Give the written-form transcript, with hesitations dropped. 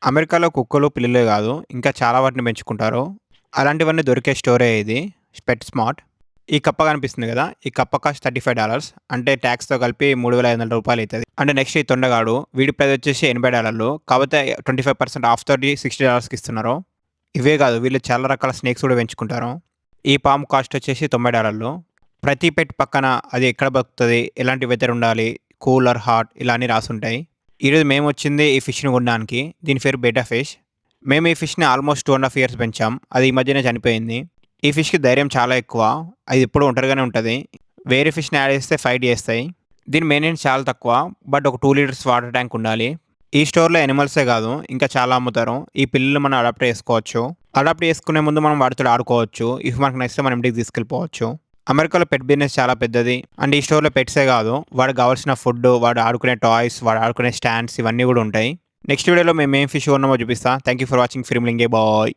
అమెరికాలో కుక్కలు, పిల్లులే గాదు, ఇంకా చాలా వాటిని పెంచుకుంటారు. అలాంటివన్నీ దొరికే స్టోరే ఇది పెట్ స్మార్ట్. ఈ కప్ప కనిపిస్తుంది గదా! ఈ కప్ప కాస్ట్ $35 అంటే టాక్స్‌తో కలిపి రూ. 3,500 అయితది. అంటే నెక్స్ట్ ఈ తొండగాడు వీడి ప్రైస్ వచ్చేసి $80 కాపోతే 25% ఆఫ్ తోటి $60కి ఇస్తున్నారు. ఇవే గాదు వీళ్ళు చాలా రకాల స్నేక్స్ గూడా పెంచుకుంటారు. ఈ పాము కాస్ట్ వచ్చేసి $90. ప్రతి పెట్ పక్కన అది ఎక్కడ బతుకుతది, ఎలాంటి వెదర్ ఉండాలి, కూల్ ఆర్ హాట్ ఇలా అన్ని రాసుంటాయి. ఈరోజు మేమొచ్చింది ఈ ఫిష్‌ని కొనడానికి. దీని పేరు బెటా ఫిష్. మేము ఈ ఫిష్‌ని ఆల్మోస్ట్ 2 ½ ఇయర్స్ పెంచాం. అది ఈ మధ్యనే చనిపోయింది. ఈ ఫిష్‌కి ధైర్యం చాలా ఎక్కువ. అది ఎప్పుడూ ఒంటరిగానే ఉంటది. వేరే ఫిష్‌ని యాడ్ చేస్తే ఫైట్ చేస్తాయి. దీని మెయింటెనెన్స్ చాలా తక్కువ. బట్ ఒక 2 లీటర్స్ వాటర్ ట్యాంక్ ఉండాలి. ఈ స్టోర్‌లో యానిమల్సే గాదు, ఇంకా చాలా అమ్ముతారు. ఈ పిల్లులు మనం అడాప్ట్ చేసుకోవచ్చు. అడాప్ట్ చేసుకునే ముందు మనం వాటితోటి ఆడుకోవచ్చు. ఇఫ్ మనకు నచ్చితే మన ఇంటికి తీసుకెళ్ళిపోవచ్చు. అమెరికాలో పెట్ బిజినెస్ చాలా పెద్దది. అండ్ ఈ స్టోర్‌లో పెట్సే గాదు, వాడికి కావాల్సిన ఫుడ్డు, వాడు ఆడుకునే టాయ్స్, వాడు ఆడుకునే స్టాండ్స్ ఇవన్నీ గూడా ఉంటాయి. నెక్స్ట్ వీడియోలో మేము ఏం ఫిష్ కొన్నామో చూపిస్తా. థాంక్ యూ ఫర్ వాచింగ్ ఫిల్మింగే. బాయ్.